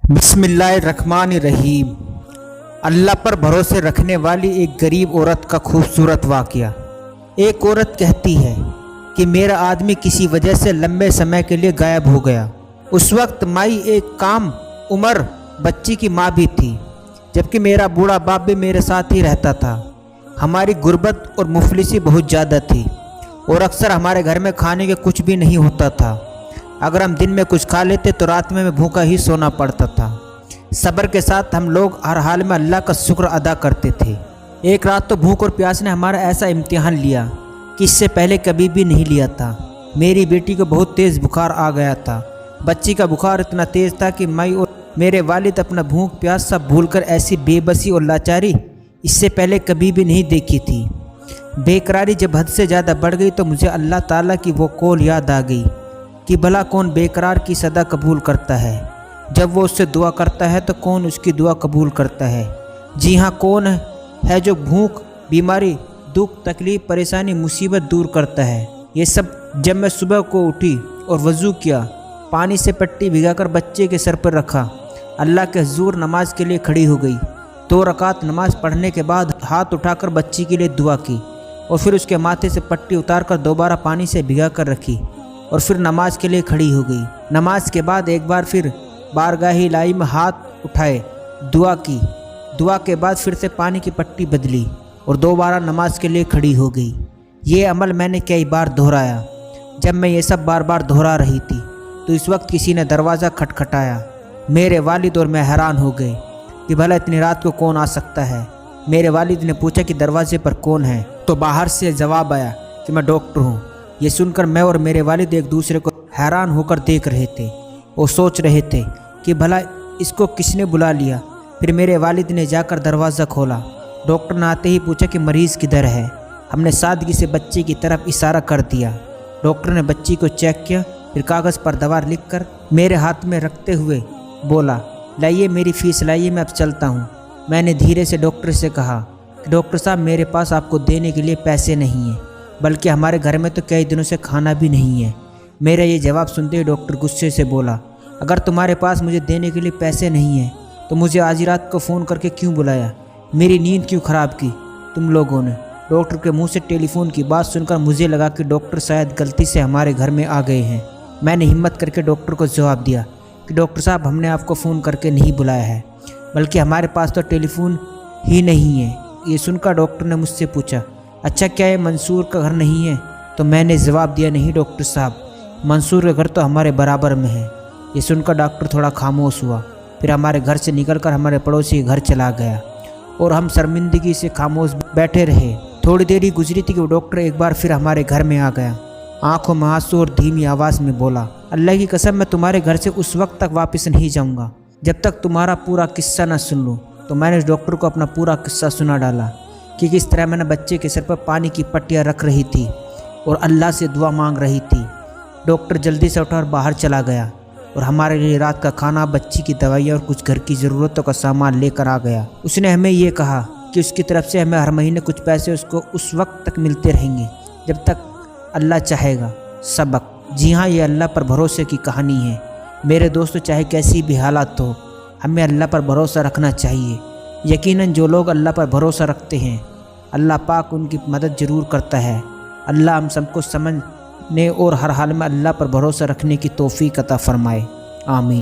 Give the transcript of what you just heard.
بسم اللہ الرحمن الرحیم۔ اللہ پر بھروسے رکھنے والی ایک غریب عورت کا خوبصورت واقعہ۔ ایک عورت کہتی ہے کہ میرا آدمی کسی وجہ سے لمبے سمے کے لیے غائب ہو گیا۔ اس وقت مائی ایک کام عمر بچی کی ماں بھی تھی، جبکہ میرا بوڑھا باپ بھی میرے ساتھ ہی رہتا تھا۔ ہماری غربت اور مفلسی بہت زیادہ تھی اور اکثر ہمارے گھر میں کھانے کے کچھ بھی نہیں ہوتا تھا۔ اگر ہم دن میں کچھ کھا لیتے تو رات میں بھوکا ہی سونا پڑتا تھا۔ صبر کے ساتھ ہم لوگ ہر حال میں اللہ کا شکر ادا کرتے تھے۔ ایک رات تو بھوک اور پیاس نے ہمارا ایسا امتحان لیا کہ اس سے پہلے کبھی بھی نہیں لیا تھا۔ میری بیٹی کو بہت تیز بخار آ گیا تھا۔ بچی کا بخار اتنا تیز تھا کہ میں اور میرے والد اپنا بھوک پیاس سب بھول کر ایسی بے بسی اور لاچاری اس سے پہلے کبھی بھی نہیں دیکھی تھی۔ بے قراری جب حد سے زیادہ بڑھ گئی تو مجھے اللہ تعالیٰ کی وہ قول یاد آ گئی کہ بھلا کون بے قرار کی صدا قبول کرتا ہے؟ جب وہ اس سے دعا کرتا ہے تو کون اس کی دعا قبول کرتا ہے؟ جی ہاں، کون ہے جو بھوک، بیماری، دکھ، تکلیف، پریشانی، مصیبت دور کرتا ہے؟ یہ سب جب میں صبح کو اٹھی اور وضو کیا، پانی سے پٹی بھگا کر بچے کے سر پر رکھا، اللہ کے حضور نماز کے لیے کھڑی ہو گئی، 2 رکعت نماز پڑھنے کے بعد ہاتھ اٹھا کر بچی کے لیے دعا کی اور پھر اس کے ماتھے سے پٹی اتار کر دوبارہ پانی سے بھگا کر رکھی اور پھر نماز کے لیے کھڑی ہو گئی۔ نماز کے بعد ایک بار پھر بارگاہ الہی میں ہاتھ اٹھائے، دعا کی، دعا کے بعد پھر سے پانی کی پٹی بدلی اور دوبارہ نماز کے لیے کھڑی ہو گئی۔ یہ عمل میں نے کئی بار دہرایا۔ جب میں یہ سب بار بار دہرا رہی تھی تو اس وقت کسی نے دروازہ کھٹکھٹایا۔ میرے والد اور میں حیران ہو گئے کہ بھلا اتنی رات کو کون آ سکتا ہے۔ میرے والد نے پوچھا کہ دروازے پر کون ہے، تو باہر سے جواب آیا کہ میں ڈاکٹر ہوں۔ یہ سن کر میں اور میرے والد ایک دوسرے کو حیران ہو کر دیکھ رہے تھے اور سوچ رہے تھے کہ بھلا اس کو کس نے بلا لیا۔ پھر میرے والد نے جا کر دروازہ کھولا۔ ڈاکٹر نے آتے ہی پوچھا کہ مریض کدھر ہے۔ ہم نے سادگی سے بچی کی طرف اشارہ کر دیا۔ ڈاکٹر نے بچی کو چیک کیا، پھر کاغذ پر دوا لکھ کر میرے ہاتھ میں رکھتے ہوئے بولا، لائیے میری فیس لائیے، میں اب چلتا ہوں۔ میں نے دھیرے سے ڈاکٹر سے کہا کہ ڈاکٹر صاحب، میرے پاس آپ کو دینے کے لیے پیسے نہیں ہیں، بلکہ ہمارے گھر میں تو کئی دنوں سے کھانا بھی نہیں ہے۔ میرا یہ جواب سنتے ہی ڈاکٹر غصے سے بولا، اگر تمہارے پاس مجھے دینے کے لیے پیسے نہیں ہیں تو مجھے آج رات کو فون کر کے کیوں بلایا؟ میری نیند کیوں خراب کی تم لوگوں نے؟ ڈاکٹر کے منہ سے ٹیلی فون کی بات سن کر مجھے لگا کہ ڈاکٹر شاید غلطی سے ہمارے گھر میں آ گئے ہیں۔ میں نے ہمت کر کے ڈاکٹر کو جواب دیا کہ ڈاکٹر صاحب، ہم نے آپ کو فون کر کے نہیں بلایا ہے، بلکہ ہمارے پاس تو ٹیلی فون ہی نہیں ہے۔ یہ سن کر ڈاکٹر نے مجھ سے پوچھا، اچھا کیا یہ منصور کا گھر نہیں ہے؟ تو میں نے جواب دیا، نہیں ڈاکٹر صاحب، منصور کا گھر تو ہمارے برابر میں ہے۔ یہ سن کر ڈاکٹر تھوڑا خاموش ہوا، پھر ہمارے گھر سے نکل کر ہمارے پڑوسی کے گھر چلا گیا اور ہم شرمندگی سے خاموش بیٹھے رہے۔ تھوڑی دیر ہی گزری تھی کہ وہ ڈاکٹر ایک بار پھر ہمارے گھر میں آ گیا۔ آنکھوں میں آنسو اور دھیمی آواز میں بولا، اللہ کی قسم، میں تمہارے گھر سے اس وقت تک واپس نہیں جاؤں گا جب تک تمہارا پورا قصہ نہ سن لوں۔ تو میں نے اس ڈاکٹر کو اپنا پورا قصہ سنا ڈالا کہ کس طرح میں نے بچے کے سر پر پانی کی پٹیاں رکھ رہی تھی اور اللہ سے دعا مانگ رہی تھی۔ ڈاکٹر جلدی سے اٹھا اور باہر چلا گیا اور ہمارے لیے رات کا کھانا، بچی کی دوائیاں اور کچھ گھر کی ضرورتوں کا سامان لے کر آ گیا۔ اس نے ہمیں یہ کہا کہ اس کی طرف سے ہمیں ہر مہینے کچھ پیسے اس کو اس وقت تک ملتے رہیں گے جب تک اللہ چاہے گا۔ سبق: جی ہاں، یہ اللہ پر بھروسے کی کہانی ہے۔ میرے دوستو، چاہے کیسی بھی حالات ہو، ہمیں اللہ پر بھروسہ رکھنا چاہیے۔ یقیناً جو لوگ اللہ پر بھروسہ رکھتے ہیں، اللہ پاک ان کی مدد ضرور کرتا ہے۔ اللہ ہم سب کو سمجھنے اور ہر حال میں اللہ پر بھروسہ رکھنے کی توفیق عطا فرمائے۔ آمین۔